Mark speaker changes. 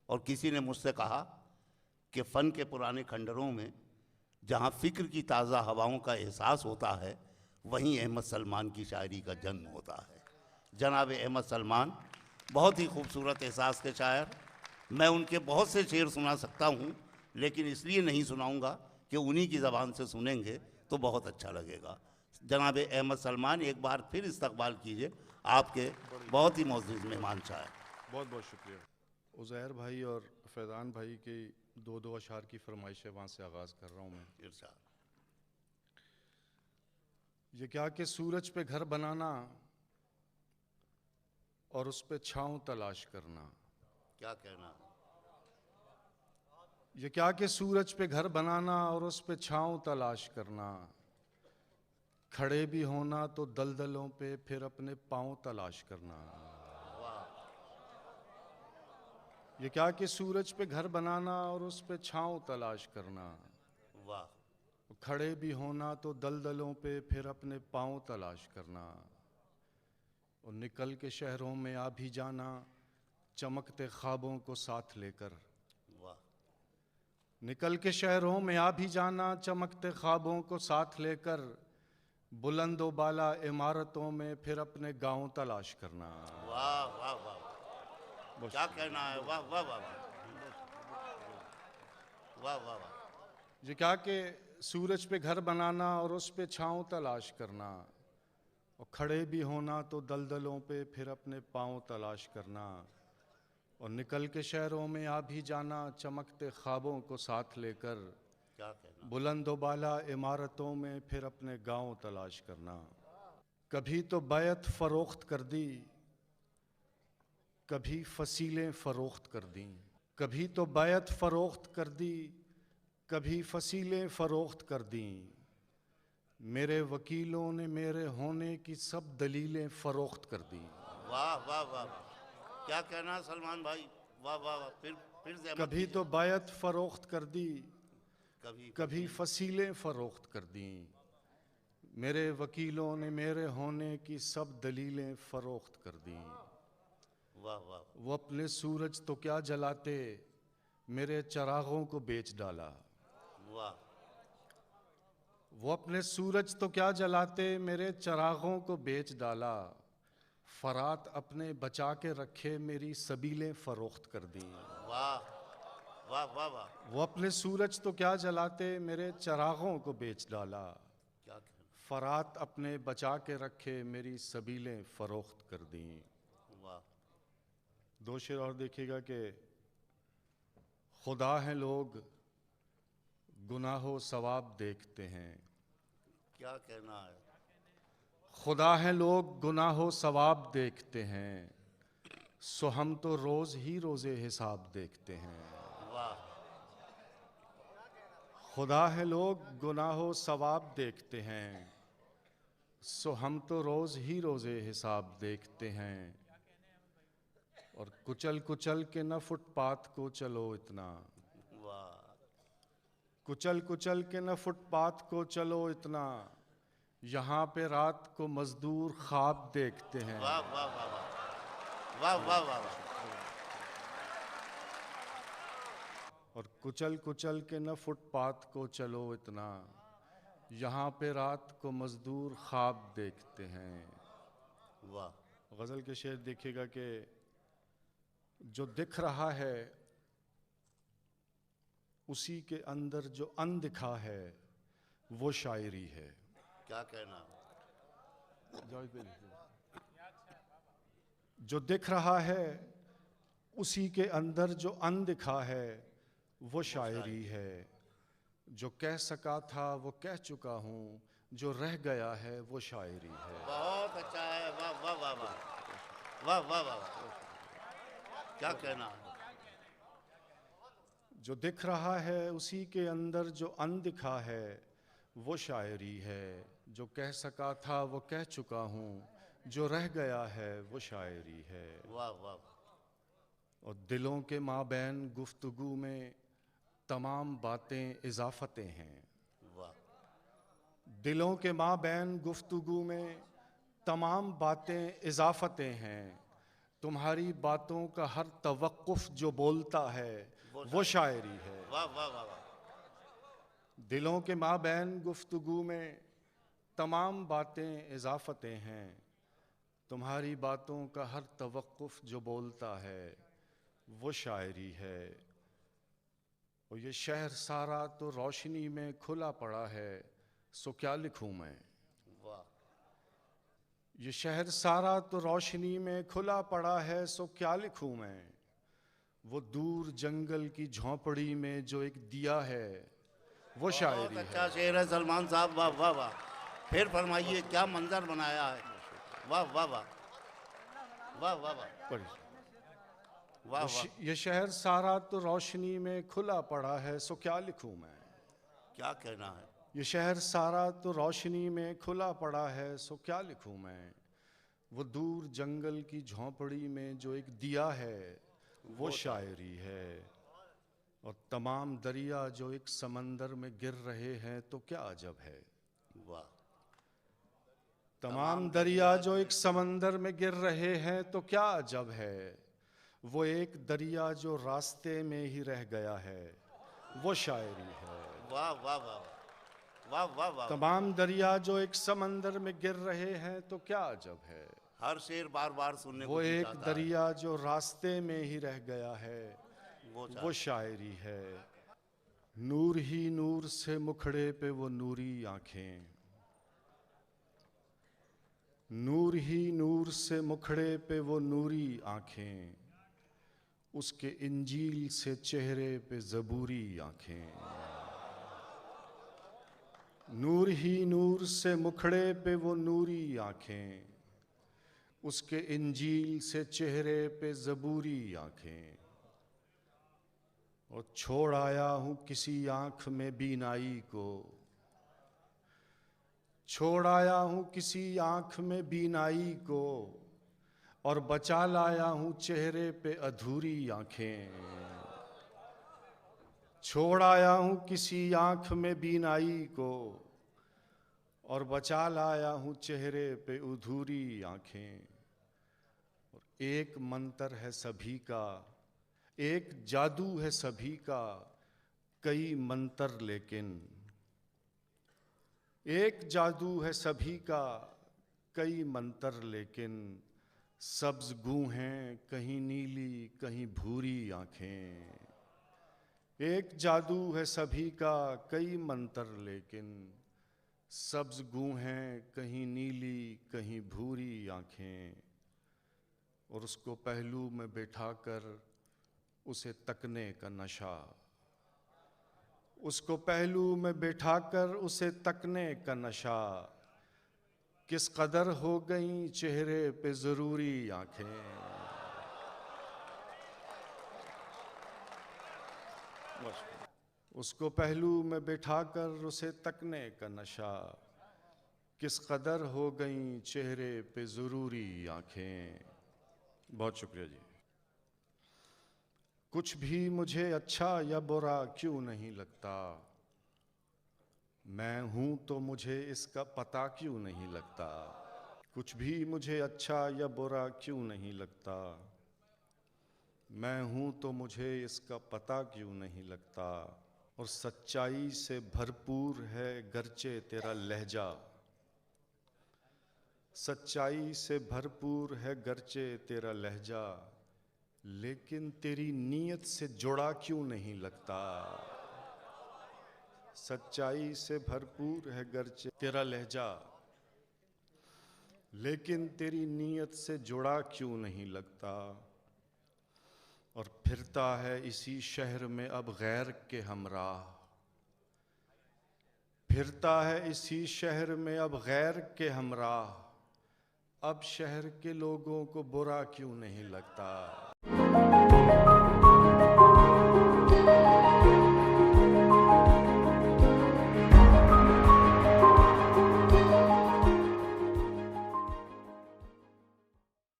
Speaker 1: اور کسی نے مجھ سے کہا کہ فن کے پرانے کھنڈروں میں جہاں فکر کی تازہ ہواؤں کا احساس ہوتا ہے وہیں احمد سلمان کی شاعری کا جنم ہوتا ہے۔ جناب احمد سلمان بہت ہی خوبصورت احساس کے شاعر، میں ان کے بہت سے شعر سنا سکتا ہوں، لیکن اس لیے نہیں سناؤں گا کہ انہی کی زبان سے سنیں گے تو بہت اچھا لگے گا۔ جناب احمد سلمان، ایک بار پھر استقبال کیجئے آپ کے بہت ہی معزز مہمان شاعر۔
Speaker 2: بہت بہت شکریہ۔ عزیر بھائی اور فیضان بھائی کی دو اشعار کی فرمائش ہے، وہاں سے آغاز کر رہا ہوں میں۔
Speaker 1: ارشاد۔
Speaker 2: یہ کیا کہ سورج پہ گھر بنانا اور اس پہ چھاؤں تلاش کرنا،
Speaker 1: کیا کہنا؟
Speaker 2: یہ کیا کہ سورج پہ گھر بنانا اور اس پہ چھاؤں تلاش کرنا، کھڑے بھی ہونا تو دلدلوں پہ پھر اپنے پاؤں تلاش کرنا۔ یہ کیا کہ سورج پہ گھر بنانا اور اس پہ چھاؤں تلاش کرنا،
Speaker 1: واہ۔
Speaker 2: کھڑے بھی ہونا تو دلدلوں پہ پھر اپنے پاؤں تلاش کرنا، اور نکل کے شہروں میں آ بھی جانا چمکتے خوابوں کو ساتھ لے کر،
Speaker 1: واہ۔
Speaker 2: نکل کے شہروں میں آ بھی جانا چمکتے خوابوں کو ساتھ لے کر، بلند و بالا عمارتوں میں پھر اپنے گاؤں تلاش کرنا۔
Speaker 1: واہ واہ واہ، کیا کہنا ہے؟ واہ واہ واہ واہ واہ واہ۔
Speaker 2: یہ کیا کہ سورج پہ گھر بنانا اور اس پہ چھاؤں تلاش کرنا، اور کھڑے بھی ہونا تو دلدلوں پہ پھر اپنے پاؤں تلاش کرنا، اور نکل کے شہروں میں آ بھی جانا چمکتے خوابوں کو ساتھ لے کر،
Speaker 1: کیا کہنا؟
Speaker 2: بلند و بالا عمارتوں میں پھر اپنے گاؤں تلاش کرنا۔ کبھی تو بیعت فروخت کر دی، کبھی فصیلیں فروخت کر دیں، کبھی تو بیعت فروخت کر دی، کبھی فصیلیں فروخت کر دیں، میرے وکیلوں نے میرے ہونے کی سب دلیلیں فروخت کر دیں۔
Speaker 1: واہ واہ واہ، کیا کہنا سلمان بھائی؟ واہ واہ واہ، پھر زحمت
Speaker 2: کبھی تو بیعت فروخت کر دی، کبھی
Speaker 1: کبھی
Speaker 2: فصیلیں فروخت کر دیں، میرے وکیلوں نے میرے ہونے کی سب دلیلیں فروخت کر دیں۔
Speaker 1: واہ واہ
Speaker 2: وہ اپنے سورج تو کیا جلاتے، میرے چراغوں کو بیچ ڈالا،
Speaker 1: واہ۔
Speaker 2: وہ اپنے سورج تو کیا جلاتے، میرے چراغوں کو بیچ ڈالا، فرات اپنے بچا کے رکھے میری سبیلیں فروخت کر دیں۔
Speaker 1: واہ واہ واہ واہ،
Speaker 2: وہ اپنے سورج تو کیا جلاتے، میرے چراغوں کو بیچ ڈالا،
Speaker 1: کیا کہنا؟
Speaker 2: فرات اپنے بچا کے رکھے میری سبیلیں فروخت کر دیں۔
Speaker 1: واہ۔
Speaker 2: دو شعر اور دیکھیے گا کہ خدا ہیں لوگ گناہ و ثواب دیکھتے ہیں،
Speaker 1: کیا کہنا ہے؟
Speaker 2: خدا ہیں لوگ گناہ و ثواب دیکھتے ہیں، سو ہم تو روز ہی روز حساب دیکھتے ہیں۔
Speaker 1: واہ۔
Speaker 2: خدا ہے لوگ گناہ و ثواب دیکھتے ہیں، سو ہم تو روز ہی روز حساب دیکھتے ہیں، اور کچل کچل کے نہ فٹ پاتھ کو چلو اتنا،
Speaker 1: واہ
Speaker 2: کچل کچل کے نہ فٹ پاتھ کو چلو اتنا، یہاں پہ رات کو مزدور خواب دیکھتے ہیں۔
Speaker 1: واہ واہ واہ واہ واہ واہ واہ،
Speaker 2: اور کچل کچل کے نہ فٹ پاتھ کو چلو اتنا، یہاں پہ رات کو مزدور خواب دیکھتے ہیں۔
Speaker 1: واہ۔
Speaker 2: غزل کے شعر دیکھیے گا کہ جو دکھ رہا ہے اسی کے اندر جو اندکھا ہے وہ شاعری ہے۔
Speaker 1: کیا کہنا؟
Speaker 2: جو دکھ رہا ہے اسی کے اندر جو اندکھا ہے وہ شاعری ہے، جو کہہ سکا تھا وہ کہہ چکا ہوں، جو رہ گیا ہے وہ شاعری ہے۔
Speaker 1: بہت اچھا ہے، واہ واہ واہ واہ واہ واہ واہ، کیا کہنا؟
Speaker 2: جو دکھ رہا ہے اسی کے اندر جو اندکھا ہے وہ شاعری ہے، جو کہہ سکا تھا وہ کہہ چکا ہوں، جو رہ گیا ہے وہ شاعری ہے۔
Speaker 1: واہ واہ،
Speaker 2: اور دلوں کے مابین گفتگو میں تمام باتیں اضافتیں ہیں،
Speaker 1: واہ
Speaker 2: دلوں کے مابین گفتگو میں تمام باتیں اضافتیں ہیں، تمہاری باتوں کا ہر توقف جو بولتا ہے وہ شاعری ہے۔
Speaker 1: واہ واہ واہ واہ۔
Speaker 2: دلوں کے مابین گفتگو میں تمام باتیں اضافتیں ہیں، تمہاری باتوں کا ہر توقف جو بولتا ہے وہ شاعری ہے۔ اور یہ شہر سارا تو روشنی میں کھلا پڑا ہے، سو کیا لکھوں میں۔
Speaker 1: واہ۔
Speaker 2: یہ شہر سارا تو روشنی میں کھلا پڑا ہے، سو کیا لکھوں میں۔ وہ دور جنگل کی جھونپڑی میں جو ایک دیا ہے وہ شاعری
Speaker 1: بہت
Speaker 2: ہے۔
Speaker 1: اچھا شعر ہے سلمان صاحب، واہ واہ واہ۔ پھر فرمائیے، کیا منظر بنایا ہے، واہ واہ واہ واہ واہ واہ واہ واہ۔
Speaker 2: یہ شہر سارا تو روشنی میں کھلا پڑا ہے، سو کیا لکھوں میں۔
Speaker 1: کیا کہنا ہے۔
Speaker 2: یہ شہر سارا تو روشنی میں کھلا پڑا ہے، سو کیا لکھوں میں۔ وہ دور جنگل کی جھونپڑی میں جو ایک دیا ہے وہ شاعری ہے۔ اور تمام دریا جو ایک سمندر میں گر رہے ہیں تو کیا عجب ہے۔
Speaker 1: واہ۔
Speaker 2: تمام دریا جو ایک سمندر میں گر رہے ہیں تو کیا عجب ہے۔ وہ ایک دریا جو راستے میں ہی رہ گیا ہے وہ شاعری ہے۔
Speaker 1: واہ واہ واہ واہ واہ واہ۔
Speaker 2: تمام دریا جو ایک سمندر میں گر رہے ہیں تو کیا عجب ہے۔
Speaker 1: ہر شعر بار بار سننے کو
Speaker 2: وہ
Speaker 1: جی
Speaker 2: ایک
Speaker 1: چاہتا ہے۔
Speaker 2: دریا جو راستے میں ہی رہ گیا ہے وہ شاعری ہے۔ نور ہی نور سے مکھڑے پہ وہ نوری آنکھیں، نور ہی نور سے مکھڑے پہ وہ نوری آنکھیں، اس کے انجیل سے چہرے پہ زبوری آنکھیں۔ نور ہی نور سے مکھڑے پہ وہ نوری آنکھیں، اس کے انجیل سے چہرے پہ زبوری آنکھیں۔ اور چھوڑ آیا ہوں کسی آنکھ میں بینائی کو، چھوڑ آیا ہوں کسی آنکھ میں بینائی کو، اور بچا لایا ہوں چہرے پہ ادھوری آنکھیں۔ چھوڑ آیا ہوں کسی آنکھ میں بینائی کو، اور بچا لایا ہوں چہرے پہ ادھوری آنکھیں۔ اور ایک منتر ہے سبھی کا، ایک جادو ہے سبھی کا، کئی منتر لیکن۔ ایک جادو ہے سبھی کا کئی منتر لیکن، سبز گوں ہیں کہیں نیلی کہیں بھوری آنکھیں۔ ایک جادو ہے سبھی کا کئی منتر لیکن، سبز گوں ہیں کہیں نیلی کہیں بھوری آنکھیں۔ اور اس کو پہلو میں بٹھا کر اسے تکنے کا نشہ، اس کو پہلو میں بٹھا کر اسے تکنے کا نشہ، کس قدر ہو گئیں چہرے پہ ضروری آنکھیں۔ اس کو پہلو میں بٹھا کر اسے تکنے کا نشہ، کس قدر ہو گئیں چہرے پہ ضروری آنکھیں۔ بہت شکریہ جی۔ کچھ بھی مجھے اچھا یا برا کیوں نہیں لگتا، میں ہوں تو مجھے اس کا پتہ کیوں نہیں لگتا۔ کچھ بھی مجھے اچھا یا برا کیوں نہیں لگتا، میں ہوں تو مجھے اس کا پتہ کیوں نہیں لگتا۔ اور سچائی سے بھرپور ہے گرچہ تیرا لہجہ، سچائی سے بھرپور ہے گرچہ تیرا لہجہ، لیکن تیری نیت سے جڑا کیوں نہیں لگتا۔ سچائی سے بھرپور ہے گرچہ تیرا لہجہ، لیکن تیری نیت سے جڑا کیوں نہیں لگتا۔ اور پھرتا ہے اسی شہر میں اب غیر کے ہمراہ، پھرتا ہے اسی شہر میں اب غیر کے ہمراہ، اب شہر کے لوگوں کو برا کیوں نہیں لگتا۔